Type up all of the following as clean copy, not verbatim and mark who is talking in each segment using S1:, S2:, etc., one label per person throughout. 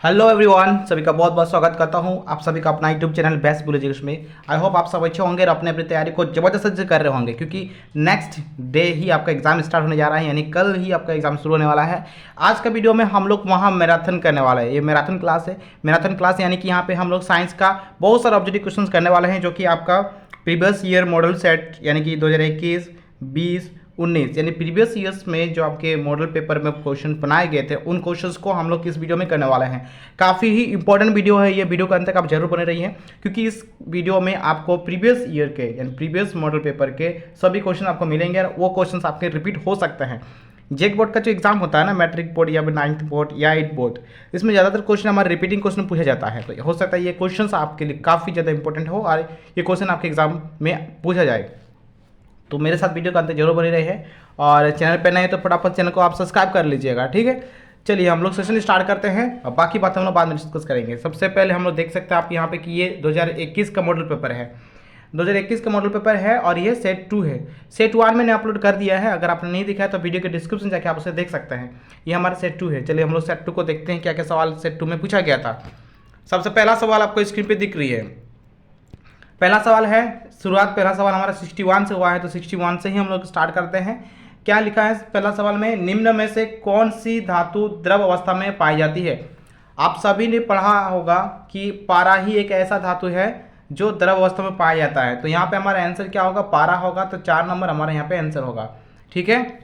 S1: Hello everyone, सभी का बहुत बहुत स्वागत करता हूं आप सभी का अपना YouTube channel best bull education में। आई होप आप सब अच्छे होंगे और अपने अपनी तैयारी को ज़बरदस्त से कर रहे होंगे, क्योंकि नेक्स्ट डे ही आपका एग्ज़ाम स्टार्ट होने जा रहा है, यानी कल ही आपका एग्ज़ाम शुरू होने वाला है। आज का वीडियो में हम लोग वहाँ मैराथन करने वाला है। ये मैराथन क्लास है। मैराथन क्लास यानी कि यहाँ पे हम लोग साइंस का बहुत सारा ऑब्जेक्टिव क्वेश्चन करने वाले हैं, जो कि आपका प्रीवियस ईयर मॉडल सेट यानी कि 2021, 20, 19 यानी प्रीवियस ईयर्स में जो आपके मॉडल पेपर में क्वेश्चन बनाए गए थे, उन क्वेश्चंस को हम लोग इस वीडियो में करने वाले हैं। काफ़ी ही इंपॉर्टेंट वीडियो है ये। वीडियो के अंत तक आप जरूर बने रहिए, क्योंकि इस वीडियो में आपको प्रीवियस ईयर के यानी प्रीवियस मॉडल पेपर के सभी क्वेश्चन आपको मिलेंगे और वो क्वेश्चन आपके रिपीट हो सकते हैं। जेक बोर्ड का जो एग्जाम होता है ना, मैट्रिक बोर्ड या फिर 9th बोर्ड या 8th बोर्ड, इसमें ज़्यादातर क्वेश्चन हमारे रिपीटिंग क्वेश्चन पूछा जाता है। तो हो सकता है ये क्वेश्चन आपके लिए काफ़ी ज़्यादा इंपॉर्टेंट हो और ये क्वेश्चन आपके एग्जाम में पूछा जाए। तो मेरे साथ वीडियो का अंत जरूर बने रहे और चैनल पर नए तो फटाफट चैनल को आप सब्सक्राइब कर लीजिएगा, ठीक है। चलिए हम लोग सेशन स्टार्ट करते हैं और बाकी बातें हम लोग बाद में डिस्कस करेंगे। सबसे पहले हम लोग देख सकते हैं आप यहाँ पे कि ये 2021 का मॉडल पेपर है। 2021 का मॉडल पेपर है और ये सेट 2 है। सेट 1 मैंने अपलोड कर दिया है, अगर आपने नहीं देखा है तो वीडियो के डिस्क्रिप्शन जाके आप उसे देख सकते हैं। ये हमारा सेट 2 है। चलिए हम लोग सेट 2 को देखते हैं क्या क्या सवाल सेट 2 में पूछा गया था। सबसे पहला सवाल आपको स्क्रीन पर दिख रही है। पहला सवाल है, शुरुआत पहला सवाल हमारा 61 से हुआ है, तो 61 से ही हम लोग स्टार्ट करते हैं। क्या लिखा है पहला सवाल में, निम्न में से कौन सी धातु द्रव अवस्था में पाई जाती है। आप सभी ने पढ़ा होगा कि पारा ही एक ऐसा धातु है जो द्रव अवस्था में पाया जाता है। तो यहाँ पे हमारा आंसर क्या होगा, पारा होगा। तो 4 नंबर हमारा यहाँ पे आंसर होगा, ठीक है।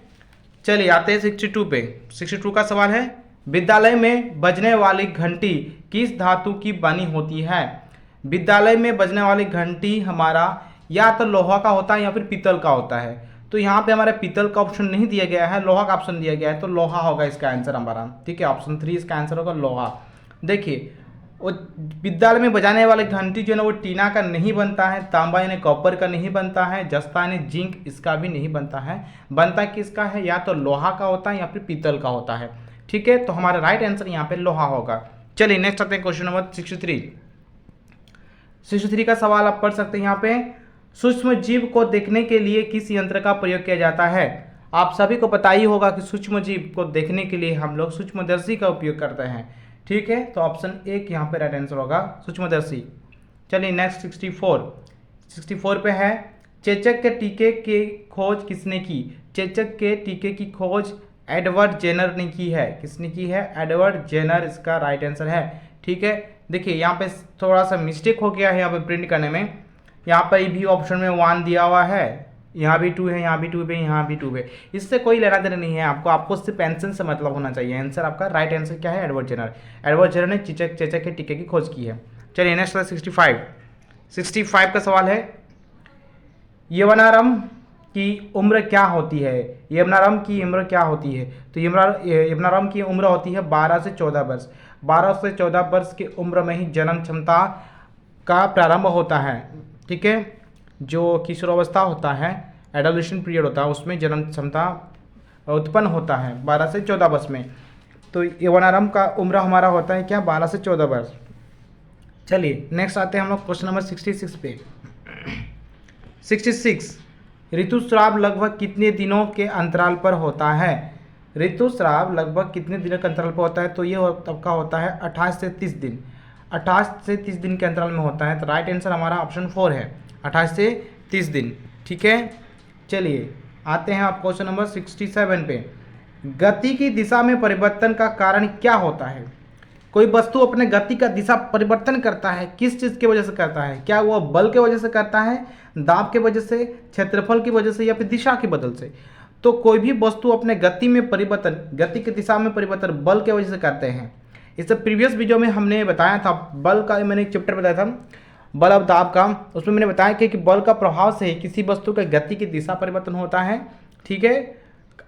S1: चलिए आते हैं 62 पे। 62 का सवाल है, विद्यालय में बजने वाली घंटी किस धातु की बनी होती है। विद्यालय में बजने वाली घंटी हमारा या तो लोहा का होता है या फिर पीतल का होता है। तो यहाँ पे हमारे पीतल का ऑप्शन नहीं दिया गया है, लोहा का ऑप्शन दिया गया है, तो लोहा होगा इसका आंसर हमारा, ठीक है। ऑप्शन 3 इसका आंसर होगा लोहा। देखिए वो विद्यालय में बजाने वाली घंटी जो है ना, वो टीना का नहीं बनता है, तांबा यानी कॉपर का नहीं बनता है, जस्ता यानी जिंक इसका भी नहीं बनता है। बनता किसका है, या तो लोहा का होता है या फिर पीतल का होता है, ठीक है। तो हमारा राइट आंसर यहाँ पे लोहा होगा। चलिए नेक्स्ट आते हैं क्वेश्चन नंबर 63। 63 का सवाल आप पढ़ सकते हैं यहाँ पे, सूक्ष्म जीव को देखने के लिए किस यंत्र का प्रयोग किया जाता है। आप सभी को पता ही होगा कि सूक्ष्म जीव को देखने के लिए हम लोग सूक्ष्मदर्शी का उपयोग करते हैं, ठीक है। तो ऑप्शन 1 यहाँ पे राइट आंसर होगा, सूक्ष्मदर्शी। चलिए नेक्स्ट 64 पे है, चेचक के टीके की खोज किसने की। चेचक के टीके की खोज एडवर्ड जेनर ने की है। किसने की है, एडवर्ड जेनर इसका राइट आंसर है, ठीक है। देखिए यहाँ पे थोड़ा सा मिस्टेक हो गया है यहाँ पे प्रिंट करने में। यहाँ पर भी ऑप्शन में 1 दिया हुआ है, यहाँ भी 2 है, यहाँ भी 2 है, यहाँ भी 2 है। इससे कोई लेना देना नहीं है आपको सिर्फ आंसर से मतलब होना चाहिए। आंसर आपका राइट आंसर क्या है, एडवर्ड जेनर। एडवर्ड जेनर ने चेचक के टीके की खोज की है। चलिए नेक्स्ट 65 का सवाल है, यवनारंभ की उम्र क्या होती है। यवनारंभ की उम्र क्या होती है। तो यवनारंभ की उम्र होती है 12 से 14 वर्ष। 12 से 14 वर्ष की उम्र में ही जन्म क्षमता का प्रारंभ होता है, ठीक है। जो किशोरावस्था होता है, एडोलेशन पीरियड होता है, उसमें जन्म क्षमता उत्पन्न होता है 12 से 14 वर्ष में। तो यवनारंभ का उम्र हमारा होता है क्या, 12 से 14 वर्ष। चलिए नेक्स्ट आते हैं हम लोग क्वेश्चन नंबर 66 पे। 66, ऋतुस्राव लगभग कितने दिनों के अंतराल पर होता है। ऋतुस्राव लगभग कितने दिनों के अंतराल पर होता है। तो ये आपका होता है 28 से 30 दिन। 28 से 30 दिन के अंतराल में होता है। तो राइट आंसर हमारा ऑप्शन 4 है, 28 से 30 दिन, ठीक है। चलिए आते हैं आप क्वेश्चन नंबर 67 पे। गति की दिशा में परिवर्तन का कारण क्या होता है। कोई वस्तु अपने गति का दिशा परिवर्तन करता है, किस चीज़ की वजह से करता है। क्या वो बल के वजह से करता है, दाब के वजह से, क्षेत्रफल की वजह से, या फिर दिशा के बदल से। तो कोई भी वस्तु अपने गति में परिवर्तन, गति की दिशा में परिवर्तन बल के वजह से करते हैं। इससे प्रीवियस वीडियो में हमने बताया था, बल का मैंने एक चैप्टर बताया था, बल और दाब का। उसमें मैंने बताया कि बल का प्रभाव से किसी वस्तु का गति की दिशा परिवर्तन होता है, ठीक है,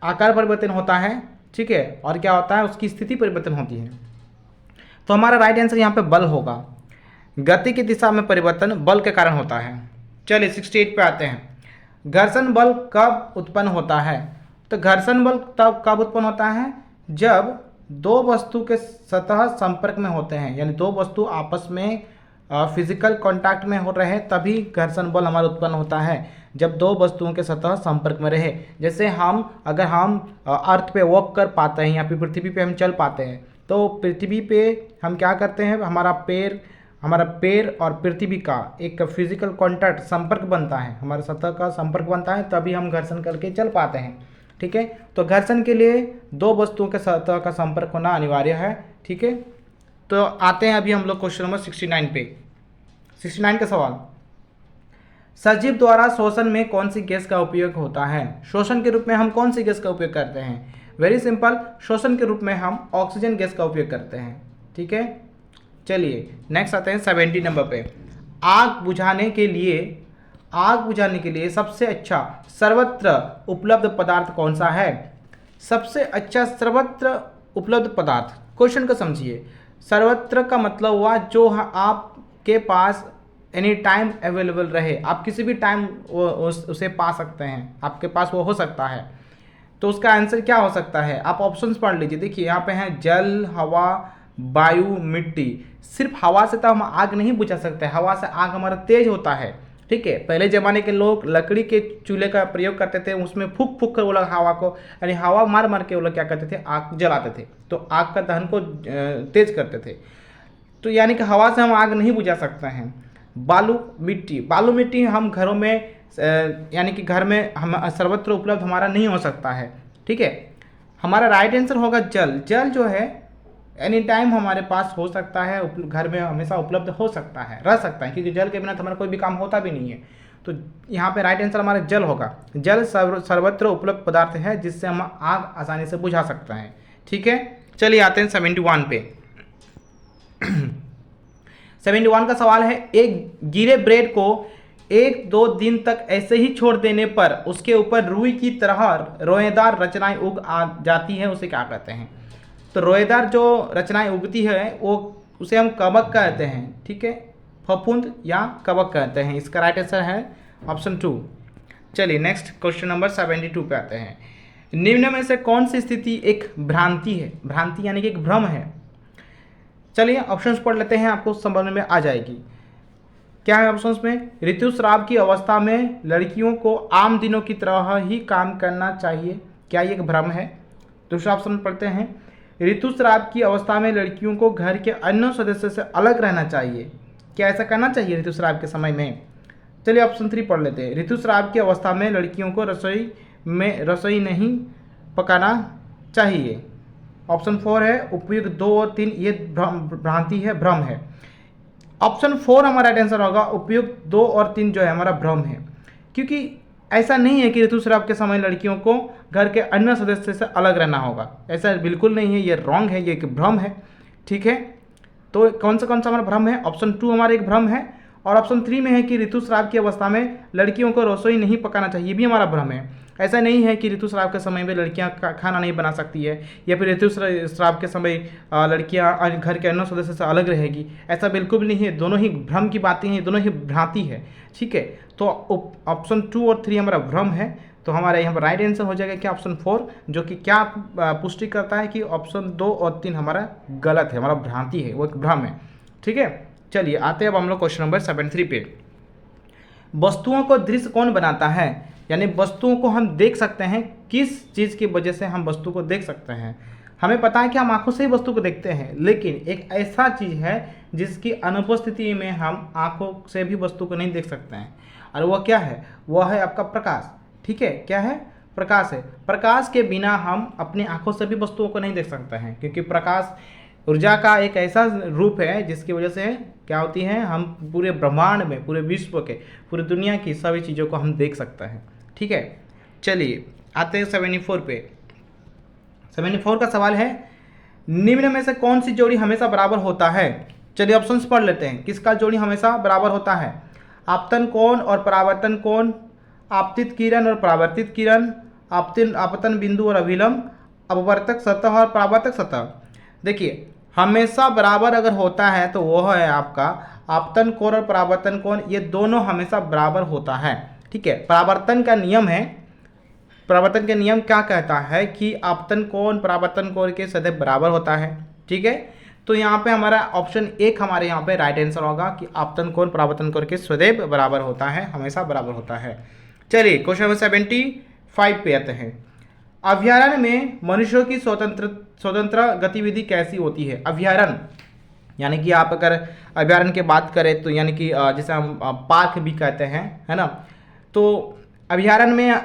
S1: आकार परिवर्तन होता है, ठीक है, और क्या होता है, उसकी स्थिति परिवर्तन होती है। तो हमारा राइट आंसर यहाँ पे बल होगा। गति की दिशा में परिवर्तन बल के कारण होता है। चलिए 68 पे आते हैं, घर्षण बल कब उत्पन्न होता है। तो घर्षण बल तब कब उत्पन्न होता है, जब दो वस्तु के सतह संपर्क में होते हैं, यानी दो वस्तु आपस में फिजिकल कांटेक्ट में हो रहे, तभी घर्षण बल हमारा उत्पन्न होता है। जब दो वस्तुओं के सतह संपर्क में रहे, जैसे अगर हम अर्थ पे वॉक कर पाते हैं या फिर पृथ्वी पे हम चल पाते हैं, तो पृथ्वी पे हम क्या करते हैं, हमारा पैर और पृथ्वी का एक फिजिकल कॉन्टैक्ट संपर्क बनता है, हमारे सतह का संपर्क बनता है, तभी हम घर्षण करके चल पाते हैं। ठीक है, तो घर्षण के लिए दो वस्तुओं के सतह का संपर्क होना अनिवार्य है। ठीक है, तो आते हैं अभी हम लोग क्वेश्चन नंबर 69 पे। 69 का सवाल, सजीव द्वारा शोषण में कौन सी गैस का उपयोग होता है? शोषण के रूप में हम कौन सी गैस का उपयोग करते हैं? वेरी सिंपल, शोषण के रूप में हम ऑक्सीजन गैस का उपयोग करते हैं। ठीक है, चलिए नेक्स्ट आते हैं 70 नंबर पे। आग बुझाने के लिए सबसे अच्छा सर्वत्र उपलब्ध पदार्थ कौन सा है? सबसे अच्छा सर्वत्र उपलब्ध पदार्थ, क्वेश्चन को समझिए। सर्वत्र का मतलब हुआ जो आपके पास एनी टाइम अवेलेबल रहे, आप किसी भी टाइम उसे पा सकते हैं, आपके पास वो हो सकता है। तो उसका आंसर क्या हो सकता है? आप ऑप्शंस पढ़ लीजिए। देखिए यहाँ पे हैं जल, हवा, वायु, मिट्टी। सिर्फ हवा से तो हम आग नहीं बुझा सकते, हवा से आग हमारा तेज होता है। ठीक है, पहले ज़माने के लोग लकड़ी के चूल्हे का प्रयोग करते थे, उसमें फूक फूक कर वो लोग हवा को, यानी हवा मार मार के वो लोग क्या करते थे, आग जलाते थे, तो आग का दहन को तेज करते थे। तो यानी कि हवा से हम आग नहीं बुझा सकते हैं। बालू मिट्टी हम घरों में यानी कि घर में हम सर्वत्र उपलब्ध हमारा नहीं हो सकता है। ठीक है, हमारा राइट आंसर होगा जल। जल जो है एनी टाइम हमारे पास हो सकता है, घर में हमेशा उपलब्ध हो सकता है, रह सकता है, क्योंकि जल के बिना तो हमारा कोई भी काम होता भी नहीं है। तो यहाँ पे राइट आंसर हमारा जल होगा। जल सर्वत्र उपलब्ध पदार्थ है जिससे हम आग आसानी से बुझा सकते हैं। ठीक है, चलिए आते हैं 71 पे। 71 का सवाल है, एक गिरे ब्रेड को 1-2 दिन तक ऐसे ही छोड़ देने पर उसके ऊपर रुई की तरह रोएदार रचनाएं उग आ जाती है, उसे क्या कहते हैं? तो रोएदार जो रचनाएं उगती है वो उसे हम कवक कहते हैं। ठीक है, फफूंद या कवक कहते हैं। इसका राइट आंसर है ऑप्शन 2। चलिए नेक्स्ट क्वेश्चन नंबर 72 पे आते हैं। निम्न में से कौन सी स्थिति एक भ्रांति है? भ्रांति यानी कि एक भ्रम है। चलिए ऑप्शंस पढ़ लेते हैं, आपको समझ में आ जाएगी। क्या है ऑप्शंस में? ऋतुस्राव की अवस्था में लड़कियों को आम दिनों की तरह ही काम करना चाहिए, क्या ये एक भ्रम है? दूसरा ऑप्शन पढ़ते हैं, ऋतुस्राव की अवस्था में लड़कियों को घर के अन्य सदस्यों से अलग रहना चाहिए, क्या ऐसा करना चाहिए ऋतुस्राव के समय में? चलिए ऑप्शन 3 पढ़ लेते हैं, ऋतुस्राव की अवस्था में लड़कियों को रसोई नहीं पकाना चाहिए। ऑप्शन 4 है उपयुक्त 2 और 3 ये भ्रांति है, भ्रम है। ऑप्शन 4 हमारा राइट आंसर होगा, उपयुक्त 2 और 3 जो है हमारा भ्रम है, क्योंकि ऐसा नहीं है कि ऋतुस्राव के समय लड़कियों को घर के अन्य सदस्य से अलग रहना होगा, ऐसा बिल्कुल नहीं है, ये रॉन्ग है, ये एक भ्रम है। ठीक है, तो कौन सा हमारा भ्रम है? ऑप्शन 2 हमारा एक भ्रम है, और ऑप्शन 3 में है कि ऋतुस्राव की अवस्था में लड़कियों को रसोई नहीं पकाना चाहिए, ये भी हमारा भ्रम है। ऐसा नहीं है कि ऋतुस्राव के समय में लड़कियां खाना नहीं बना सकती है, या फिर ऋतुस्राव के समय लड़कियां घर के अन्य सदस्य से अलग रहेगी, ऐसा बिल्कुल भी नहीं है। दोनों ही भ्रम की बातें हैं, दोनों ही भ्रांति है। ठीक है, तो ऑप्शन 2 और 3 हमारा भ्रम है, तो हमारा यहाँ पर राइट आंसर हो जाएगा क्या? ऑप्शन 4, जो कि क्या पुष्टि करता है कि ऑप्शन 2 और 3 हमारा गलत है, हमारा भ्रांति है, वो एक भ्रम है। ठीक है, चलिए आते हैं अब हम लोग क्वेश्चन नंबर 73 पे। वस्तुओं को दृश्य कौन बनाता है? यानी वस्तुओं को हम देख सकते हैं, किस चीज़ की वजह से हम वस्तु को देख सकते हैं? हमें पता है कि हम आंखों से ही वस्तु को देखते हैं, लेकिन एक ऐसा चीज़ है जिसकी अनुपस्थिति में हम आंखों से भी वस्तु को नहीं देख सकते हैं, और वह क्या है? वह है आपका प्रकाश। ठीक है, क्या है? प्रकाश है। प्रकाश के बिना हम अपनी आंखों से भी वस्तुओं को नहीं देख सकते हैं, क्योंकि प्रकाश ऊर्जा का एक ऐसा रूप है जिसकी वजह से क्या होती है, हम पूरे ब्रह्मांड में, पूरे विश्व के, पूरी दुनिया की सभी चीज़ों को हम देख सकते हैं। ठीक है, चलिए आते हैं 74 पे। 74 का सवाल है, निम्न में से कौन सी जोड़ी हमेशा बराबर होता है? चलिए ऑप्शंस पढ़ लेते हैं, किसका जोड़ी हमेशा बराबर होता है? आपतन कोण और परावर्तन कोण, आपतित किरण और परावर्तित किरण, आपतन बिंदु और अभिलंब, अपवर्तक सतह और परावर्तक सतह। देखिए हमेशा बराबर अगर होता है तो वो है आपका आपतन कोण और परावर्तन कोण, ये दोनों हमेशा बराबर होता है। ठीक है, परावर्तन का नियम है, परावर्तन का नियम क्या कहता है कि आपतन कोण परावर्तन कोण के सदैव बराबर होता है। ठीक है, तो यहाँ पे हमारा ऑप्शन 1 हमारे यहाँ पे राइट आंसर होगा कि आपतन कोण परावर्तन कोण के सदैव बराबर होता है, हमेशा बराबर होता है। चलिए क्वेश्चन नंबर 75 पे आते हैं। अभ्यारण्य में मनुष्यों की स्वतंत्र गतिविधि कैसी होती है? अभ्यारण्य यानी कि आप अगर अभ्यारण्य की बात करें तो यानी कि जैसे हम पार्क भी कहते हैं, है ना। तो अभ्यारण्य में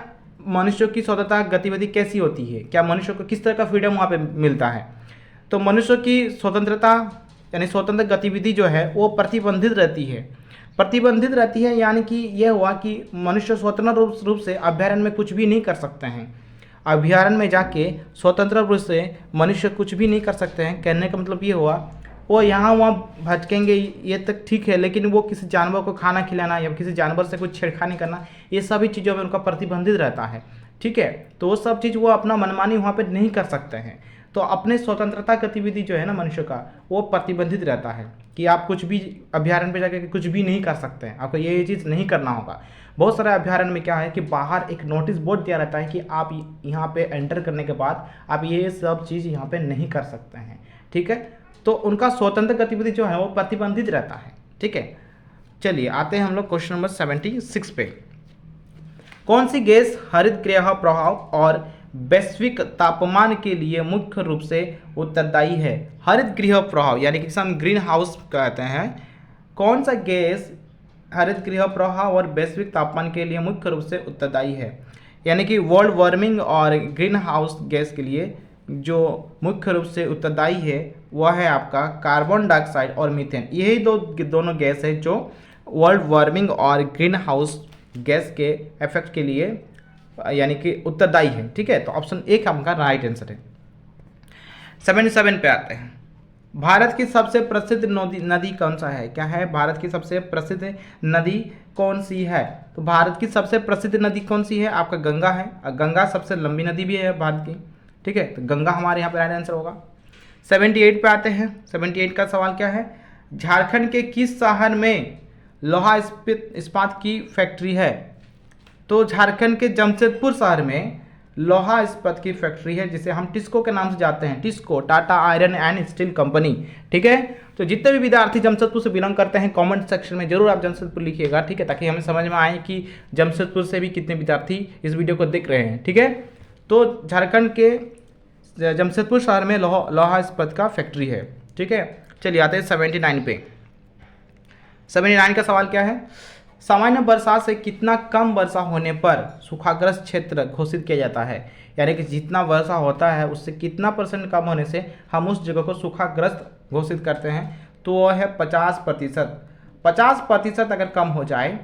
S1: मनुष्यों की स्वतंत्रता गतिविधि कैसी होती है? क्या मनुष्य को किस तरह का फ्रीडम वहाँ पे मिलता है? तो मनुष्य की स्वतंत्रता यानी स्वतंत्र गतिविधि जो है वो प्रतिबंधित रहती है। प्रतिबंधित रहती है यानी कि यह हुआ कि मनुष्य स्वतंत्र रूप से अभ्यारण्य में कुछ भी नहीं कर सकते हैं। अभ्यारण्य में जाके स्वतंत्र रूप से मनुष्य कुछ भी नहीं कर सकते हैं। कहने का मतलब ये हुआ वो यहाँ वहाँ भटकेंगे, ये तक ठीक है, लेकिन वो किसी जानवर को खाना खिलाना या किसी जानवर से कुछ छेड़खानी करना, ये सभी चीज़ों में उनका प्रतिबंधित रहता है। ठीक है, तो वो सब चीज़ वो अपना मनमानी वहाँ पे नहीं कर सकते हैं। तो अपने स्वतंत्रता गतिविधि जो है ना मनुष्य का, वो प्रतिबंधित रहता है कि आप कुछ भी अभ्यारण्य पे जाकर कुछ भी नहीं कर सकते हैं, आपको ये चीज़ नहीं करना होगा। बहुत सारे अभ्यारण्य में क्या है कि बाहर एक नोटिस बोर्ड दिया रहता है कि आप यहाँ पे एंटर करने के बाद आप ये सब चीज़ यहाँ पे नहीं कर सकते हैं। ठीक है, तो उनका स्वतंत्र गतिविधि जो है वो प्रतिबंधित रहता है। ठीक है, चलिए आते हैं हम लोग क्वेश्चन नंबर 76 पे। कौन सी गैस हरित गृह प्रभाव और वैश्विक तापमान के लिए मुख्य रूप से उत्तरदायी है? हरित गृह प्रभाव यानी कि हम ग्रीन हाउस कहते हैं। कौन सा गैस हरित गृह प्रभाव और वैश्विक तापमान के लिए मुख्य रूप से उत्तरदायी है? यानी कि वर्ल्ड वार्मिंग और ग्रीन हाउस गैस के लिए जो मुख्य रूप से उत्तरदायी है वह है आपका कार्बन डाइऑक्साइड और मीथेन। यही दोनों गैस है जो वर्ल्ड वार्मिंग और ग्रीन हाउस गैस के इफेक्ट के लिए यानी कि उत्तरदायी है। ठीक है, तो ऑप्शन ए का आपका राइट आंसर है। 77 पे आते हैं। भारत की सबसे प्रसिद्ध नदी कौन सा है? क्या है भारत की सबसे प्रसिद्ध नदी कौन सी है? तो भारत की सबसे प्रसिद्ध नदी कौन सी है? आपका गंगा है। गंगा सबसे लंबी नदी भी है भारत की। ठीक है, तो गंगा हमारे यहाँ पर राइट आंसर होगा। 78 पे आते हैं। 78 का सवाल क्या है? झारखंड के किस शहर में लोहा इस्पात की फैक्ट्री है? तो झारखंड के जमशेदपुर शहर में लोहा इस्पात की फैक्ट्री है जिसे हम टिस्को के नाम से जाते हैं। TISCO, Tata iron and steel company. ठीक है, तो जितने भी विद्यार्थी जमशेदपुर से बिलोंग करते हैं कमेंट सेक्शन में जरूर आप जमशेदपुर लिखिएगा। ठीक है, ताकि हमें समझ में आए कि जमशेदपुर से भी कितने विद्यार्थी इस वीडियो को देख रहे हैं। ठीक है, तो झारखंड के जमशेदपुर शहर में लोहा इस्पात का फैक्ट्री है। ठीक है, चलिए आते हैं 79 पे। 79 का सवाल क्या है? सामान्य वर्षा से कितना कम वर्षा होने पर सूखाग्रस्त क्षेत्र घोषित किया जाता है? यानी कि जितना वर्षा होता है उससे कितना % कम होने से हम उस जगह को सूखाग्रस्त घोषित करते हैं? तो वह है 50%। 50% अगर कम हो जाए,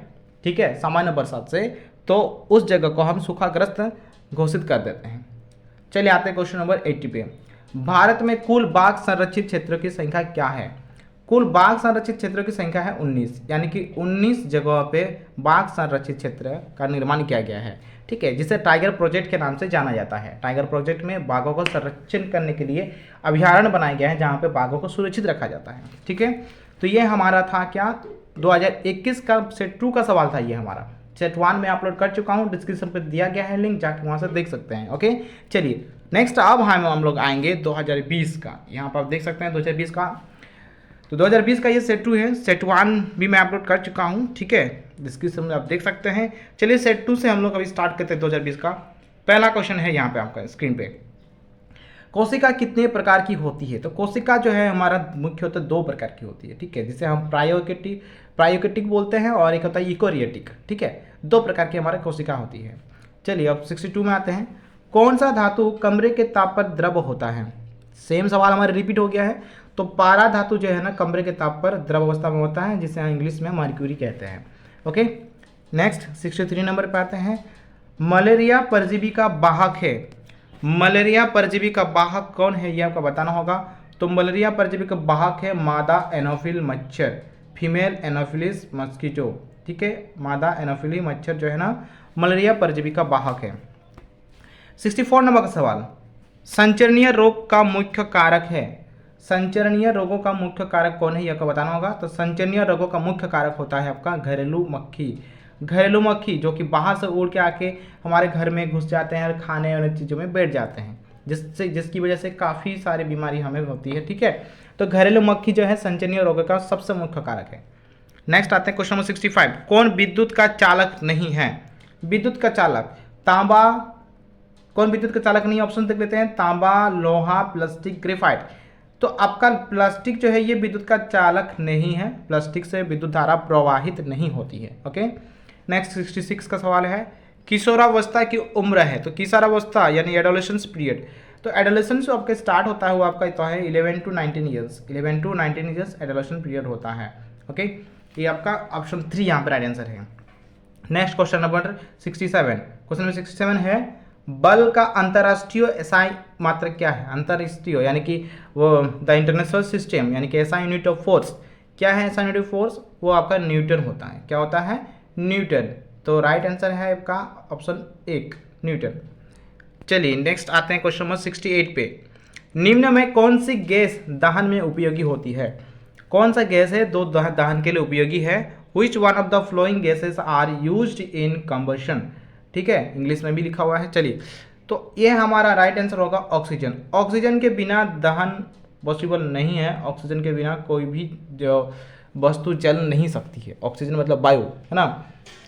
S1: ठीक है, सामान्य बरसात से, तो उस जगह को हम सूखाग्रस्त घोषित कर देते हैं। चलिए आते हैं क्वेश्चन नंबर 80 पे। भारत में कुल बाघ संरक्षित क्षेत्रों की संख्या क्या है? कुल बाघ संरक्षित क्षेत्रों की संख्या है 19, यानी कि 19 जगहों पे बाघ संरक्षित क्षेत्र का निर्माण किया गया है। ठीक है, जिसे टाइगर प्रोजेक्ट के नाम से जाना जाता है। टाइगर प्रोजेक्ट में बाघों को संरक्षण करने के लिए अभ्यारण्य बनाए गए हैं जहाँ पे बाघों को सुरक्षित रखा जाता है। ठीक है, तो ये हमारा था क्या 2021 का सेट 2 का सवाल था। ये हमारा सेट 1 में अपलोड कर चुका हूँ, डिस्क्रिप्शन पर दिया गया है लिंक, जाके वहाँ से देख सकते हैं। ओके, चलिए नेक्स्ट अब हम लोग आएंगे 2020 का। यहाँ पर आप देख सकते हैं 2020 का। तो 2020 का ये सेट 2 है। सेट 1 भी मैं अपलोड कर चुका हूँ। ठीक है, डिस्क्रिप्शन में आप देख सकते हैं। चलिए सेट 2 से हम लोग अभी स्टार्ट करते हैं 2020 का। पहला क्वेश्चन है यहाँ पे आपका स्क्रीन पे। कोशिका कितने प्रकार की होती है? तो कोशिका जो है हमारा मुख्यतः 2 प्रकार की होती है। ठीक है, जिसे हम प्रायोकेटिक बोलते हैं और एक होता है यूकोरियोटिक। ठीक है, 2 प्रकार की हमारे कोशिका होती है। चलिए अब 62 में आते हैं। कौन सा धातु कमरे के ताप पर द्रव होता है? सेम सवाल हमारे रिपीट हो गया है। तो पारा धातु जो है ना कमरे के ताप पर द्रव अवस्था में होता है, जिसे हम इंग्लिश में मर्क्यूरी कहते हैं। ओके, नेक्स्ट 63 नंबर पे आते हैं। मलेरिया परजीवी का वाहक है। मलेरिया परजीवी का वाहक कौन है ये आपको बताना होगा। तो मलेरिया परजीवी का वाहक है मादा एनोफिल मच्छर, फीमेल एनोफिलिस मस्कीटो। ठीक है, मादा एनोफिली मच्छर जो है ना मलेरिया परजीवी का वाहक है। 64 नंबर का सवाल। संचरणीय रोग का मुख्य कारक है। संचरणीय रोगों का मुख्य कारक कौन है ये आपको बताना होगा। तो संचरणीय रोगों का मुख्य कारक होता है आपका घरेलू मक्खी। घरेलू मक्खी जो कि बाहर से उड़ के आके हमारे घर में घुस जाते हैं और खाने वाली चीज़ों में बैठ जाते हैं, जिसकी वजह से काफ़ी सारी बीमारी हमें होती है। ठीक है, तो घरेलू मक्खी जो है संचरणीय रोगों का सबसे मुख्य कारक है। नेक्स्ट आते हैं क्वेश्चन नंबर 65। कौन विद्युत का चालक नहीं है? विद्युत का चालक तांबा कौन विद्युत का चालक नहीं है? ऑप्शन देख लेते हैं, तांबा, लोहा, प्लास्टिक, ग्रेफाइट। तो आपका प्लास्टिक जो है ये विद्युत का चालक नहीं है, प्लास्टिक से विद्युत धारा प्रवाहित नहीं होती है। ओके, नेक्स्ट 66 का सवाल है, किशोरावस्था की उम्र है, तो किशोरावस्था यानी एडोलेसेंस पीरियड, तो एडोलेसेंस जो आपका स्टार्ट होता है वो आपका तो है 11 to 19 years, 11 to 19 years adolescence period होता है। ओके, ये आपका ऑप्शन 3 यहाँ पर राइट आंसर है। Next question number 67, question number 67 है, बल का अंतर्राष्ट्रीय एसआई मात्रक क्या है? अंतर्राष्ट्रीय यानी कि वो द इंटरनेशनल सिस्टम यानी कि एसआई यूनिट ऑफ फोर्स क्या है? एसआई यूनिट ऑफ फोर्स वो आपका न्यूटन होता है। क्या होता है? न्यूटन। तो राइट आंसर है आपका ऑप्शन 1 न्यूटन। चलिए नेक्स्ट आते हैं क्वेश्चन नंबर 68 पे, निम्न में कौन सी गैस दहन में उपयोगी होती है? कौन सा गैस है दो दहन के लिए उपयोगी है? Which one of the flowing gases are used in combustion? ठीक है, इंग्लिश में भी लिखा हुआ है। चलिए, तो ये हमारा राइट आंसर होगा ऑक्सीजन। ऑक्सीजन के बिना दहन पॉसिबल नहीं है, ऑक्सीजन के बिना कोई भी जो वस्तु जल नहीं सकती है। ऑक्सीजन मतलब वायु, है ना?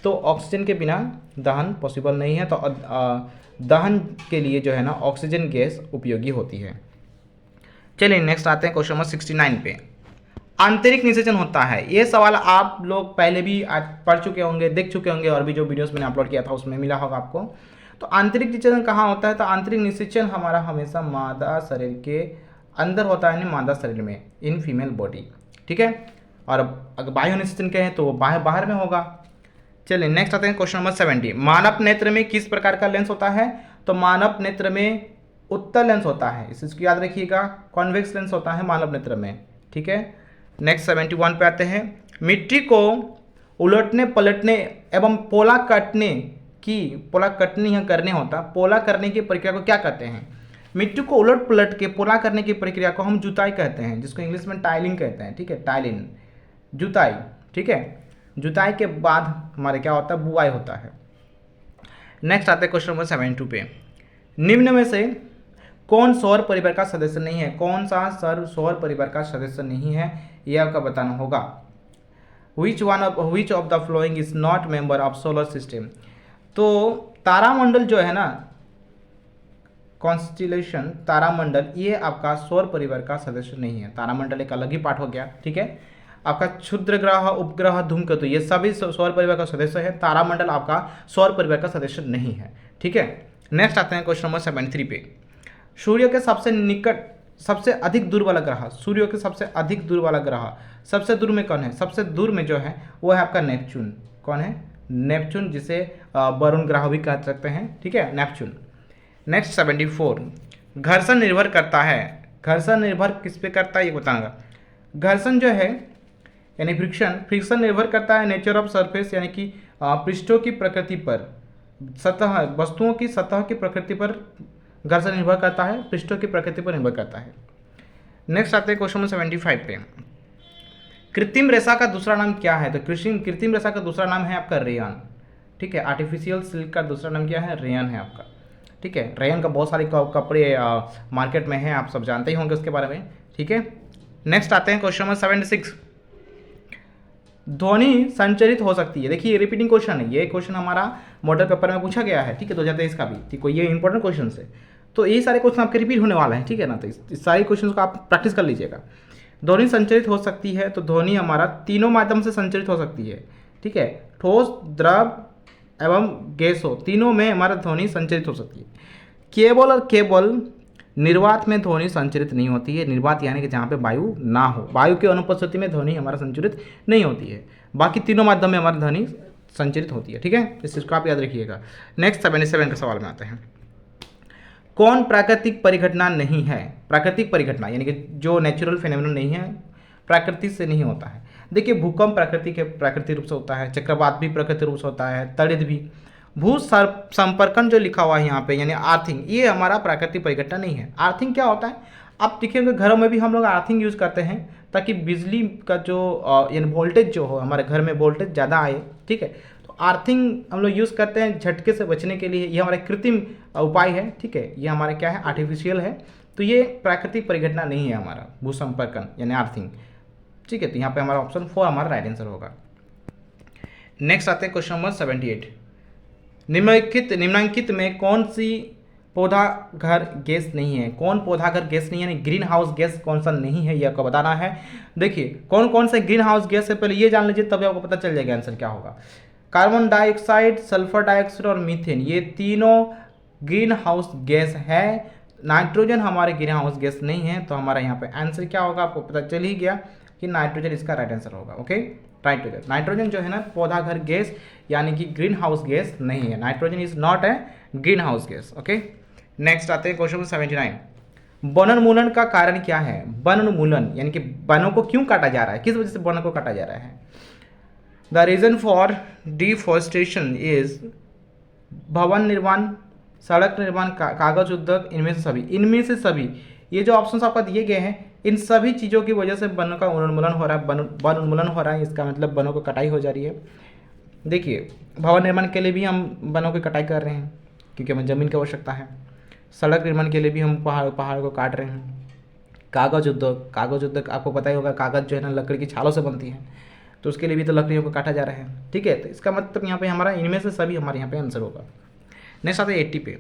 S1: तो ऑक्सीजन के बिना दहन पॉसिबल नहीं है, तो दहन के लिए जो है ना ऑक्सीजन गैस उपयोगी होती है। चलिए नेक्स्ट आते हैं क्वेश्चन नंबर 69 पे, आंतरिक निषेचन होता है। ये सवाल आप लोग पहले भी पढ़ चुके होंगे, देख चुके होंगे, और भी जो वीडियोस मैंने अपलोड किया था उसमें मिला होगा आपको। तो आंतरिक निषेचन कहाँ होता है? तो आंतरिक निषेचन हमारा हमेशा मादा शरीर के अंदर होता है, मादा शरीर में, इन फीमेल बॉडी। ठीक है, और अगर बाह्य निषेचन कहें तो वो बाहर में होगा। चलिए नेक्स्ट आते हैं क्वेश्चन नंबर 70, मानव नेत्र में किस प्रकार का लेंस होता है? तो मानव नेत्र में उत्तल लेंस होता है, इसको याद रखिएगा, कॉन्वेक्स लेंस होता है मानव नेत्र में। ठीक है, नेक्स्ट 71 पे आते हैं, मिट्टी को उलटने पलटने एवं पोला कटनी यहाँ करने होता, पोला करने की प्रक्रिया को क्या कहते हैं? मिट्टी को उलट पलट के पोला करने की प्रक्रिया को हम जुताई कहते हैं, जिसको इंग्लिश में टाइलिंग कहते हैं। ठीक है, टाइलिंग, जुताई। ठीक है, जुताई के बाद हमारे क्या होता है? बुआई होता है। नेक्स्ट आते हैं क्वेश्चन नंबर 72 पे, निम्न में से कौन सौर परिवार का सदस्य नहीं है? कौन सा सौर परिवार का सदस्य नहीं है, यह आपका बताना होगा। which of the following is not member of solar system? तो तारामंडल जो है ना, कॉन्स्टिलेशन तारामंडल, ये आपका सौर परिवार का सदस्य नहीं है। तारामंडल एक अलग ही पार्ट हो गया। ठीक है, आपका क्षुद्र ग्रह, उपग्रह, धूमकेतु, ये सभी सौर परिवार का सदस्य है। तारामंडल आपका सौर परिवार का सदस्य नहीं है। ठीक है, नेक्स्ट आते हैं क्वेश्चन नंबर 73 पे, सूर्य के सबसे निकट, सबसे अधिक दूर वाला ग्रह, सूर्य के सबसे अधिक दूर वाला ग्रह, सबसे दूर में कौन है? सबसे दूर में जो है वो है आपका नेपच्यून। कौन है? नेपच्यून, जिसे वरुण ग्रह भी कह सकते हैं। ठीक है, नेपच्यून। नेक्स्ट 74, घर्षण निर्भर करता है। घर्षण निर्भर किस पे करता है ये बताऊंगा। घर्षण जो है यानी फ्रिक्शन निर्भर करता है नेचर ऑफ सरफेस यानी कि पृष्ठों की प्रकृति पर, सतह, वस्तुओं की सतह की प्रकृति पर घर्षण निर्भर करता है, पृष्ठों की प्रकृति पर निर्भर करता है। नेक्स्ट आते हैं क्वेश्चन नंबर 75 पे, कृत्रिम रेशा का दूसरा नाम क्या है? तो कृत्रिम रेशा का दूसरा नाम है आपका रेयन। ठीक है, आर्टिफिशियल सिल्क का दूसरा नाम क्या है? रेयन है आपका। ठीक है, रेयन का बहुत सारे कपड़े मार्केट में हैं, आप सब जानते ही होंगे उसके बारे में। ठीक है, नेक्स्ट आते हैं क्वेश्चन नंबर 76, ध्वनि संचरित हो सकती है। देखिए रिपीटिंग क्वेश्चन है, ये क्वेश्चन हमारा मॉडल पेपर में पूछा गया है। ठीक है, 2023 का भी। ठीक है, ये इंपॉर्टेंट क्वेश्चन है, तो ये सारे क्वेश्चन आपके रिपीट होने वाले हैं। ठीक है ना, तो इस सारे क्वेश्चन को आप प्रैक्टिस कर लीजिएगा। ध्वनि संचरित हो सकती है, तो ध्वनि हमारा तीनों माध्यम से संचरित हो सकती है। ठीक है, ठोस, द्रव एवं गैसों, तीनों में हमारा ध्वनि संचरित हो सकती है। केवल निर्वात में ध्वनि संचरित नहीं होती है। निर्वात यानी कि जहाँ पे वायु ना हो, वायु की अनुपस्थिति में ध्वनि हमारा संचरित नहीं होती है। बाकी तीनों माध्यम में हमारी ध्वनि संचरित होती है। ठीक है, इस चीज़ को आप याद रखिएगा। नेक्स्ट 77 के सवाल में आते हैं, कौन प्राकृतिक परिघटना नहीं है? प्राकृतिक परिघटना यानी कि जो नेचुरल फिनोमेनन नहीं है, प्रकृति से नहीं होता है। देखिए भूकंप प्राकृतिक रूप से होता है, चक्रवात भी प्राकृतिक रूप से होता है, तड़ित भी। भू संपर्कन जो लिखा हुआ है यहाँ पे यानी आर्थिंग, ये हमारा प्राकृतिक परिघटना नहीं है। आर्थिंग क्या होता है? आप देखिएगा घरों में भी हम लोग आर्थिंग यूज़ करते हैं ताकि बिजली का जो यानी वोल्टेज जो हो, हमारे घर में वोल्टेज ज़्यादा आए। ठीक है, तो आर्थिंग हम लोग यूज़ करते हैं झटके से बचने के लिए। ये हमारा कृत्रिम उपाय है। ठीक है, ये हमारा क्या है? आर्टिफिशियल है। तो ये प्राकृतिक परिघटना नहीं है हमारा भूसंपर्कन यानी आर्थिंग। ठीक है, तो यहाँ पे हमारा ऑप्शन 4 हमारा राइट आंसर होगा। नेक्स्ट आते हैं क्वेश्चन नंबर 78, निम्नलिखित में कौन सी पौधा घर गैस नहीं है। कौन पौधा घर गैस नहीं है, यानी ग्रीन हाउस गैस कौन सा नहीं है, ये आपको बताना है। देखिए कौन कौन से ग्रीन हाउस गैस है पहले ये जान लीजिए, तभी आपको पता चल जाएगा आंसर क्या होगा। कार्बन डाइऑक्साइड, सल्फर डाइऑक्साइड और मीथेन, ये तीनों ग्रीन हाउस गैस है। नाइट्रोजन हमारे ग्रीन हाउस गैस नहीं है, तो हमारा यहाँ पे आंसर क्या होगा आपको पता चल ही गया कि नाइट्रोजन इसका राइट आंसर होगा। ओके, नाइट्रोजन जो है ना पौधा घर गैस यानी कि ग्रीन हाउस गैस नहीं है। Nitrogen is not a green house gas. Okay, next आते हैं क्वेश्चन 79। वनोन्मूलन का कारण क्या है? वनोन्मूलन यानी कि वनों को क्यों काटा जा रहा है, किस वजह से वनों को काटा जा रहा है? The reason for deforestation is भवन निर्माण, सड़क निर्माण, कागज उद्योग, इनमें से सभी ये जो ऑप्शंस आपको दिए गए हैं इन सभी चीज़ों की वजह से वनों का उन्मूलन हो रहा है। वन उन्मूलन हो रहा है, इसका मतलब वनों को कटाई हो जा रही है। देखिए भवन निर्माण के लिए भी हम वनों की कटाई कर रहे हैं क्योंकि हमें ज़मीन की आवश्यकता है। सड़क निर्माण के लिए भी हम पहाड़ को काट रहे हैं। कागज उद्योग आपको पता ही होगा, कागज जो है ना लकड़ी की छालों से बनती है, तो उसके लिए भी तो लकड़ियों को काटा जा रहा है। ठीक है, तो इसका मतलब यहाँ पे हमारा इनमें से सभी हमारे यहाँ पे आंसर होगा। नेक्स्ट आता है 80 पे।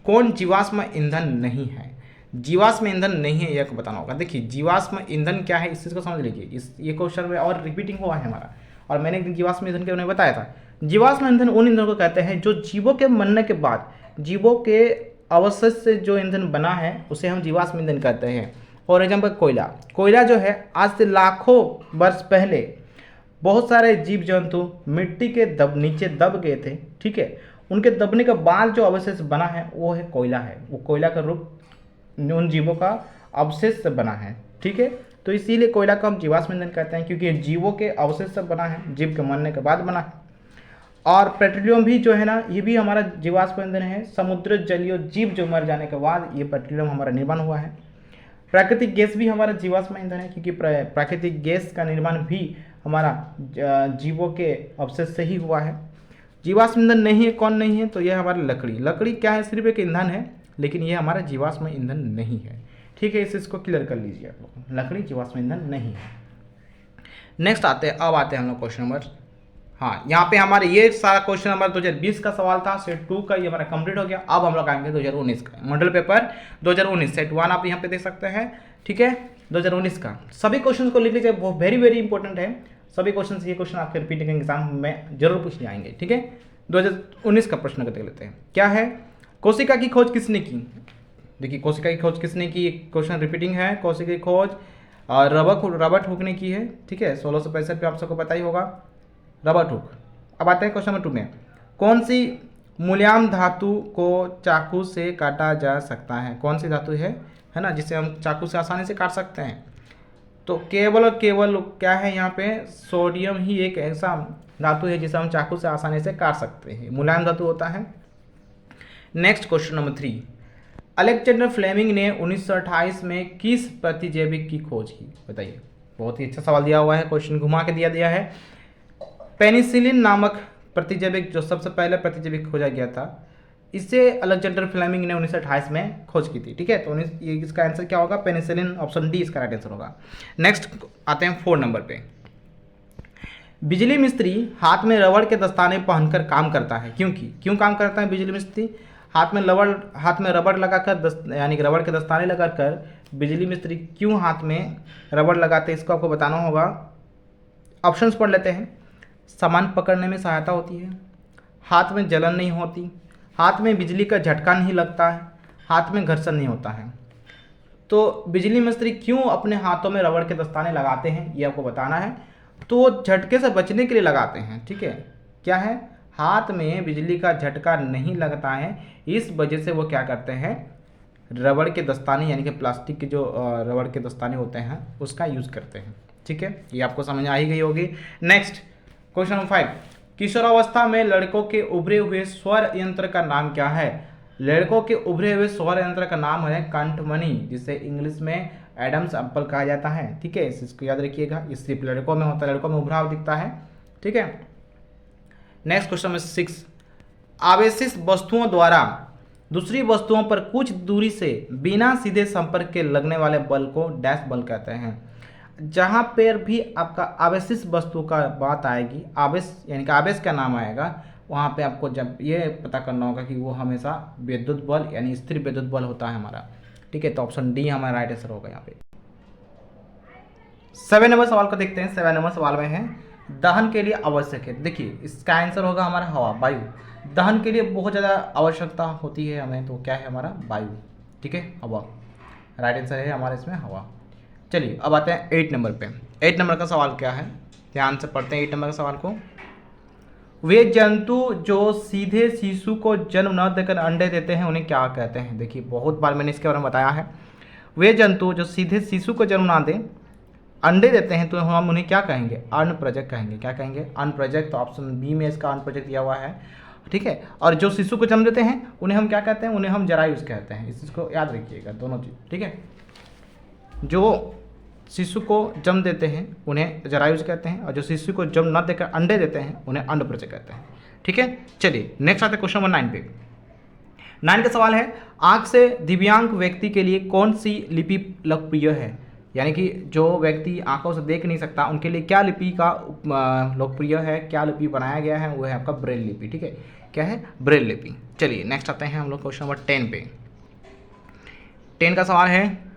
S1: कौन जीवाश्म ईंधन नहीं है? जीवाश्म ईंधन नहीं है, यह बताना होगा। देखिए जीवाश्म ईंधन क्या है इस चीज़ को समझ लीजिए। ये क्वेश्चन में और रिपीटिंग हुआ है हमारा, और मैंने एक दिन जीवाश्म ईंधन के बारे में बताया था। जीवाश्म ईंधन उन ईंधन को कहते हैं जो जीवों के मरने के बाद जीवों के अवशेष से जो ईंधन बना है उसे हम जीवाश्म ईंधन कहते हैं। फॉर एग्जाम्पल कोयला जो है आज से लाखों वर्ष पहले बहुत सारे जीव जंतु मिट्टी के नीचे दब गए थे। ठीक है, उनके दबने के बाद जो अवशेष बना है वो है कोयला है। वो कोयला का रूप उन जीवों का अवशेष से बना है। ठीक है, तो इसीलिए कोयला को हम जीवाश्म ईंधन कहते हैं क्योंकि जीवों के अवशेष से बना है, जीव के मरने के बाद बना है। और पेट्रोलियम भी जो है ना ये भी हमारा जीवाश्म ईंधन है। समुद्र जलीय जीव जो मर जाने के बाद ये पेट्रोलियम हमारा निर्माण हुआ है। प्राकृतिक गैस भी हमारा जीवाश्म ईंधन है क्योंकि प्राकृतिक गैस का निर्माण भी हमारा जीवों के अवशेष से ही हुआ है। जीवाश्म ईंधन नहीं है, कौन नहीं है? तो यह हमारा लकड़ी क्या है, सिर्फ एक ईंधन है, लेकिन यह हमारा जीवाश्म ईंधन नहीं है। ठीक है, इसको क्लियर कर लीजिए आप लोग, लकड़ी जीवाश्म ईंधन नहीं है। नेक्स्ट आते हैं हम लोग क्वेश्चन नंबर, हाँ यहाँ पे हमारे ये सारा क्वेश्चन नंबर 2020 का सवाल था, सेट 2 का ये हमारा कंप्लीट हो गया। अब हम लोग आएंगे 2019 का मॉडल पेपर 2019 सेट 1 आप यहाँ पे देख सकते हैं। ठीक है, 2019 का सभी क्वेश्चन को लिख लीजिए, वो वेरी वेरी इंपॉर्टेंट है सभी क्वेश्चन। ये क्वेश्चन आपके रिपीटिंग एग्जाम में जरूर पूछ जाएंगे। ठीक है, 2019 का प्रश्न देख लेते हैं। क्या है? कोशिका की खोज किसने की? देखिए कोशिका की खोज किसने की, क्वेश्चन रिपीटिंग है। कोशिका की खोज रॉबर्ट हुक ने की है। ठीक है, 1665 पे आप सबको पता ही होगा, रॉबर्ट हुक। अब आते हैं क्वेश्चन नंबर 2 में। कौन सी मूल्यांक धातु को चाकू से काटा जा सकता है? कौन सी धातु है ना जिसे हम चाकू से आसानी से काट सकते हैं? तो केवल और केवल क्या है यहाँ पे, सोडियम ही एक ऐसा धातु है जिसे हम चाकू से आसानी से काट सकते हैं, मुलायम धातु होता है। Next question number 3। Alexander Fleming ने 1928 में किस प्रतिजैविक की खोज की? बताइए, बहुत ही अच्छा सवाल दिया हुआ है, क्वेश्चन घुमा के दिया है। पेनिसिलिन नामक प्रतिजैविक जो सबसे पहले प्रतिजैविक खोजा गया था, इसे अलेक्जेंडर फ्लेमिंग ने 1928 में खोज की थी। ठीक है, तो ये इसका आंसर क्या होगा? पेनिसिलिन, ऑप्शन डी इसका राइट आंसर होगा। नेक्स्ट आते हैं 4 नंबर पे। बिजली मिस्त्री हाथ में रबड़ के दस्ताने पहनकर काम करता है, क्यों काम करता है बिजली मिस्त्री? हाथ में रबड़ लगाकर यानी कि रबड़ के दस्ताने लगाकर बिजली मिस्त्री क्यों हाथ में रबड़ लगाते हैं, इसको आपको बताना होगा। ऑप्शंस पढ़ लेते हैं। सामान पकड़ने में सहायता होती है, हाथ में जलन नहीं होती, हाथ में बिजली का झटका नहीं लगता है, हाथ में घर्षण नहीं होता है। तो बिजली मिस्त्री क्यों अपने हाथों में रबड़ के दस्ताने लगाते हैं ये आपको बताना है। तो वो झटके से बचने के लिए लगाते हैं। ठीक है, क्या है? हाथ में बिजली का झटका नहीं लगता है, इस वजह से वो क्या करते हैं, रबड़ के दस्ताने यानी कि प्लास्टिक के जो रबड़ के दस्ताने होते हैं उसका यूज़ करते हैं। ठीक है, ये आपको समझ आ ही गई होगी। Next question number 5। किशोरावस्था में लड़कों के उभरे हुए स्वर यंत्र का नाम क्या है? लड़कों के उभरे हुए स्वर यंत्र का नाम है कंठमणि, जिसे इंग्लिश में एडम्स एप्पल कहा जाता है। ठीक है, इसको याद रखिएगा, ये सिर्फ लड़कों में होता है, लड़कों में उभरा हुआ दिखता है। ठीक है, नेक्स्ट क्वेश्चन नंबर 6। आवेशित वस्तुओं द्वारा दूसरी वस्तुओं पर कुछ दूरी से बिना सीधे संपर्क के लगने वाले बल को डैश बल कहते हैं। जहाँ पर भी आपका आवेशित वस्तु का बात आएगी, आवेश यानी कि आवेश का नाम आएगा, वहाँ पे आपको जब ये पता करना होगा कि वो हमेशा विद्युत बल यानी स्थिर विद्युत बल होता है हमारा। ठीक है, तो ऑप्शन डी हमारा राइट आंसर होगा यहाँ पे। 7 नंबर सवाल को देखते हैं। 7 नंबर सवाल में है दहन के लिए आवश्यक है। देखिए इसका आंसर होगा हमारा हवा, वायु। दहन के लिए बहुत ज़्यादा आवश्यकता होती है हमें, तो क्या है हमारा वायु। ठीक है, हवा राइट आंसर है हमारे इसमें हवा। चलिए अब आते हैं 8 नंबर पे। 8 नंबर का सवाल क्या है, ध्यान से पढ़ते हैं 8 नंबर का सवाल को। वे जंतु जो सीधे शिशु को जन्म न देकर अंडे देते हैं उन्हें क्या कहते हैं। देखिए बहुत बार मैंने इसके बारे में बताया है। वे जंतु जो सीधे शिशु को जन्म ना दें, अंडे देते हैं, तो हम उन्हें क्या कहेंगे, अनप्रजक कहेंगे। क्या कहेंगे, अनप्रजक। तो ऑप्शन बी में इसका अनप्रजक दिया हुआ है। ठीक है, और जो शिशु को जन्म देते हैं उन्हें हम क्या कहते हैं, उन्हें हम जरायुज कहते हैं। इस चीज़ को याद रखिएगा दोनों चीज़। ठीक है, जो शिशु को जन्म देते हैं उन्हें जरायुज कहते हैं, और जो शिशु को जन्म न देकर अंडे देते हैं उन्हें अंडप्रजक कहते हैं। ठीक है, चलिए नेक्स्ट आते हैं क्वेश्चन नंबर 9 पे। 9 का सवाल है आंख से दिव्यांग व्यक्ति के लिए कौन सी लिपि लोकप्रिय है। यानी कि जो व्यक्ति आंखों से देख नहीं सकता उनके लिए क्या लिपि का लोकप्रिय है, क्या लिपि बनाया गया है, वो है आपका ब्रेल लिपि। ठीक है, क्या है, ब्रेल लिपि। चलिए नेक्स्ट आते हैं हम लोग क्वेश्चन नंबर 10 पे। 10 का सवाल है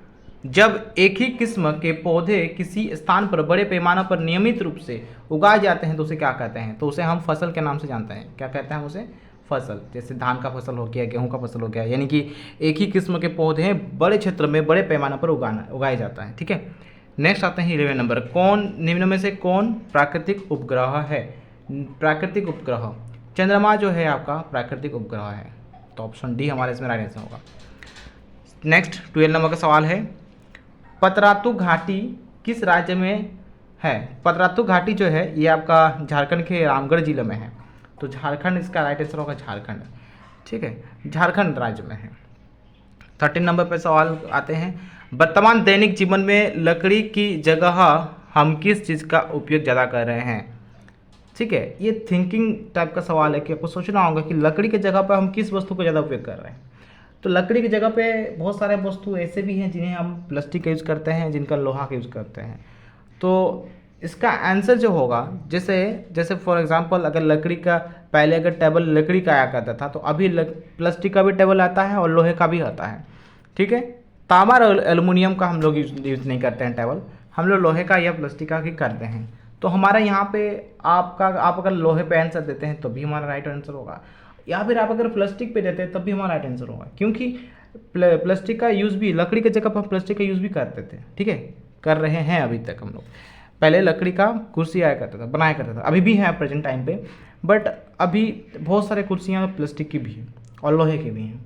S1: जब एक ही किस्म के पौधे किसी स्थान पर बड़े पैमाने पर नियमित रूप से उगाए जाते हैं तो उसे क्या कहते हैं। तो उसे हम फसल के नाम से जानते हैं। क्या कहते हैं उसे, फसल। जैसे धान का फसल हो गया, गेहूं का फसल हो गया, यानी कि एक ही किस्म के पौधे बड़े क्षेत्र में बड़े पैमाने पर उगाया जाता है। ठीक है, नेक्स्ट आते हैं 11 नंबर। कौन निम्न में से कौन प्राकृतिक उपग्रह है। प्राकृतिक उपग्रह, चंद्रमा जो है आपका प्राकृतिक उपग्रह है। तो ऑप्शन डी हमारे इसमें राइट आंसर होगा। नेक्स्ट 12 नंबर का सवाल है पतरातू घाटी किस राज्य में है। पतरातू घाटी जो है ये आपका झारखंड के रामगढ़ जिले में है। तो झारखंड इसका राइट आंसर होगा, झारखंड। ठीक है, झारखंड राज्य में है। 13 नंबर पर सवाल आते हैं वर्तमान दैनिक जीवन में लकड़ी की जगह हम किस चीज़ का उपयोग ज़्यादा कर रहे हैं। ठीक है, ये थिंकिंग टाइप का सवाल है कि आपको सोचना होगा कि लकड़ी की जगह पर हम किस वस्तु को ज़्यादा उपयोग कर रहे हैं। तो लकड़ी की जगह पे बहुत सारे वस्तु ऐसे भी हैं जिन्हें हम प्लास्टिक का यूज़ करते हैं, जिनका लोहा का यूज़ करते हैं। तो इसका आंसर जो होगा, जैसे फॉर एग्जांपल अगर लकड़ी का पहले अगर टेबल लकड़ी का आया करता था, तो अभी प्लास्टिक का भी टेबल आता है और लोहे का भी आता है। ठीक है, तांबा और एल्युमिनियम का हम लोग यूज़ नहीं करते हैं टेबल, हम लोग लोहे का या प्लास्टिक का ही करते हैं। तो हमारा यहाँ पे आप अगर लोहे पे आंसर देते हैं तो भी हमारा राइट आंसर होगा, या फिर आप अगर प्लास्टिक पे देते हैं तब भी हमारा राइट आंसर होगा, क्योंकि प्लास्टिक का यूज़ भी, लकड़ी की जगह पर हम प्लास्टिक का यूज़ भी करते थे। ठीक है, कर रहे हैं अभी तक हम लोग। पहले लकड़ी का कुर्सी आया करता था, बनाया करता था, अभी भी है प्रेजेंट टाइम पे, बट अभी बहुत सारे कुर्सियाँ प्लास्टिक की भी हैं और लोहे की भी हैं।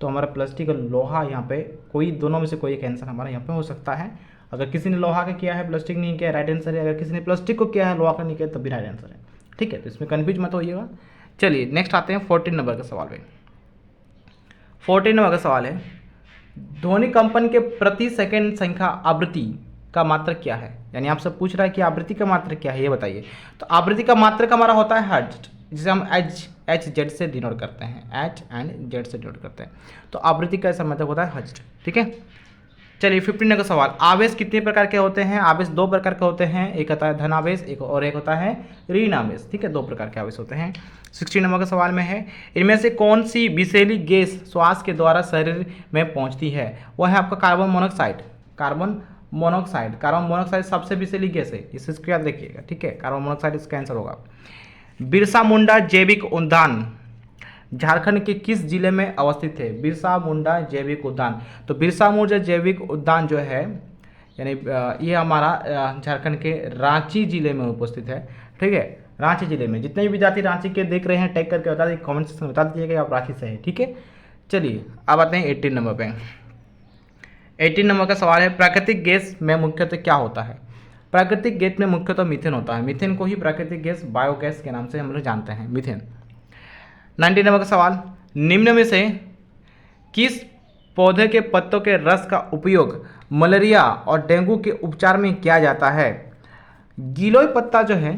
S1: तो हमारा प्लास्टिक और लोहा यहाँ पे कोई दोनों में से कोई एक आंसर हमारा यहाँ पे हो सकता है। अगर किसी ने लोहा का किया है, प्लास्टिक नहीं किया, राइट आंसर है। अगर किसी ने प्लास्टिक को किया है, लोहा का नहीं किया, तब भी राइट आंसर है। ठीक है, तो इसमें कन्फ्यूज मत होइएगा। चलिए नेक्स्ट आते हैं 14 नंबर का सवाल पे। 14 नंबर का सवाल है ध्वनि कंपन के प्रति सेकंड संख्या आवृत्ति का मात्रक क्या है। यानी आपसे पूछ रहा है कि आवृत्ति का मात्रक क्या है, ये बताइए। तो आवृत्ति का मात्रक हमारा होता है हर्ट्ज, जिसे हम एच जेड से डिनोट करते हैं, एच एंड जेड से डिनोट करते हैं। तो आवृत्ति का ऐसा मतलब होता है हर्ट्ज। ठीक है, चलिए 15 का सवाल आवेश कितने प्रकार के होते हैं। आवेश 2 प्रकार के होते हैं, एक होता है धन आवेश, एक होता है ऋण आवेश। ठीक है, 2 प्रकार के आवेश होते हैं। 16 नंबर का सवाल में है इनमें से कौन सी विषैली गैस श्वास के द्वारा शरीर में पहुंचती है। वह है आपका कार्बन मोनोऑक्साइड। कार्बन मोनोऑक्साइड सबसे विषैली गैस है, इसको याद रखिएगा। ठीक है, कार्बन मोनोऑक्साइड इसका आंसर होगा। बिरसा मुंडा जैविक उद्यान झारखंड के किस जिले में अवस्थित है। बिरसा मुंडा जैविक उद्यान, तो बिरसा मुंडा जैविक उद्यान जो है यानी ये हमारा झारखंड के रांची जिले में उपस्थित है। ठीक है, रांची जिले में। जितने भी विद्यार्थी रांची के देख रहे हैं टैग करके बता दीजिए, कमेंट सेक्शन में बता दीजिएगा आप रांची से है। ठीक है, चलिए अब आते हैं 18 नंबर पे। 18 नंबर का सवाल है प्राकृतिक गैस में मुख्यतः क्या होता है। प्राकृतिक गैस में मुख्यतः मीथेन होता है। मीथेन को ही प्राकृतिक गैस बायोगैस के नाम से हम लोग जानते हैं, मीथेन। 19 नंबर का सवाल निम्न में से किस पौधे के पत्तों के रस का उपयोग मलेरिया और डेंगू के उपचार में किया जाता है। गिलोय पत्ता जो है,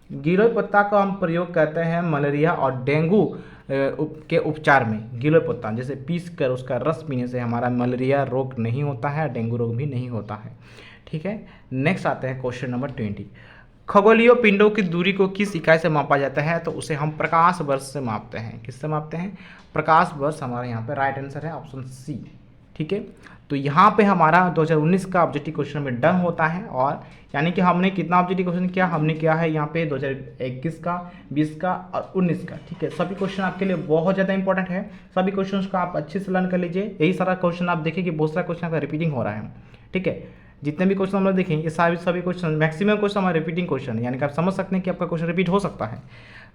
S1: गिलोय पत्ता का हम प्रयोग करते हैं मलेरिया और डेंगू के उपचार में। गिलोय पत्ता जैसे पीस कर उसका रस पीने से हमारा मलेरिया रोग नहीं होता है, डेंगू रोग भी नहीं होता है। ठीक है, नेक्स्ट आते हैं क्वेश्चन नंबर 20। खगोलीय पिंडों की दूरी को किस इकाई से मापा जाता है? तो उसे हम प्रकाश वर्ष से मापते हैं। किससे मापते हैं? प्रकाश वर्ष हमारा यहाँ पे राइट आंसर है ऑप्शन सी। ठीक है, तो यहाँ पे हमारा 2019 का ऑब्जेक्टिव क्वेश्चन में डन होता है। और यानी कि हमने कितना ऑब्जेक्टिव क्वेश्चन किया? हमने किया है यहाँ पे 2021 का, 20 का और 19 का। ठीक है, सभी क्वेश्चन आपके लिए बहुत ज़्यादा इंपॉर्टेंट है। सभी क्वेश्चन को आप अच्छे से लर्न कर लीजिए। यही सारा क्वेश्चन आप देखिए कि बहुत सारा क्वेश्चन आपका रिपीटिंग हो रहा है। ठीक है, जितने भी क्वेश्चन हम लोग देखें ये सभी क्वेश्चन, मैक्सिमम क्वेश्चन हमारे रिपीटिंग क्वेश्चन है, यानी कि आप समझ सकते हैं कि आपका क्वेश्चन रिपीट हो सकता है।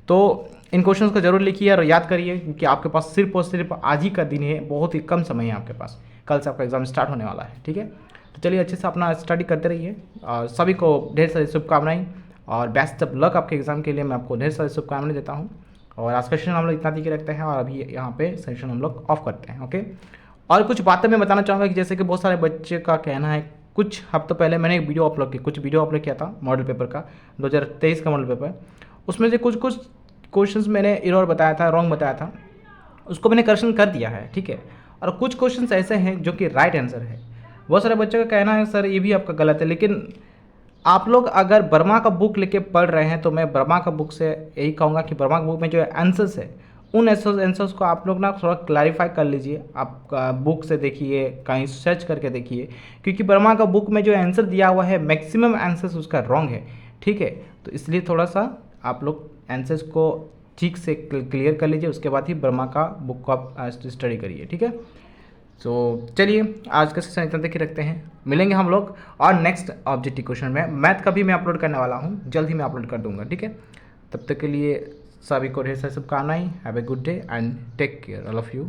S1: तो इन क्वेश्चन को जरूर लिखिए और याद करिए, क्योंकि आपके पास सिर्फ और सिर्फ आज ही का दिन है, बहुत ही कम समय है आपके पास। कल से आपका एग्जाम स्टार्ट होने वाला है। ठीक है, तो चलिए अच्छे से अपना स्टडी करते रहिए और सभी को ढेर सारी शुभकामनाएं और बेस्ट ऑफ लक आपके एग्जाम के लिए। मैं आपको ढेर सारी शुभकामनाएं देता हूँ। और आज का सेशन हम लोग इतना दी के रखते हैं और अभी यहाँ पे सेशन हम लोग ऑफ करते हैं। ओके, और कुछ बातें मैं बताना चाहूँगा कि जैसे कि बहुत सारे बच्चे का कहना है, कुछ हफ्तों पहले मैंने एक वीडियो अपलोड किया था मॉडल पेपर का, 2023 का मॉडल पेपर। उसमें से कुछ क्वेश्चंस मैंने एरर बताया था, रॉन्ग बताया था, उसको मैंने करेक्शन कर दिया है। ठीक है, और कुछ क्वेश्चंस ऐसे हैं जो कि राइट आंसर है। बहुत सारे बच्चों का कहना है सर ये भी आपका गलत है, लेकिन आप लोग अगर वर्मा का बुक लेके पढ़ रहे हैं तो मैं वर्मा का बुक से यही कहूँगा कि वर्मा का बुक में जो आंसर्स है उन आंसर्स को आप लोग ना थोड़ा क्लैरिफाई कर लीजिए। आप बुक से देखिए, कहीं सर्च करके देखिए, क्योंकि वर्मा का बुक में जो आंसर दिया हुआ है मैक्सिमम आंसर्स उसका रॉन्ग है। ठीक है, तो इसलिए थोड़ा सा आप लोग आंसर्स को ठीक से क्लियर कर लीजिए, उसके बाद ही वर्मा का बुक को आप स्टडी करिए। ठीक है, तो चलिए आज का सेशन इतना तक ही रखते हैं। मिलेंगे हम लोग और नेक्स्ट ऑब्जेक्टिव क्वेश्चन में। मैथ का भी मैं अपलोड करने वाला हूँ, जल्द ही मैं अपलोड कर दूंगा। ठीक है, तब तक के लिए सभी को ढेर सारी शुभकामनाएं। Have a good day and take care all of you.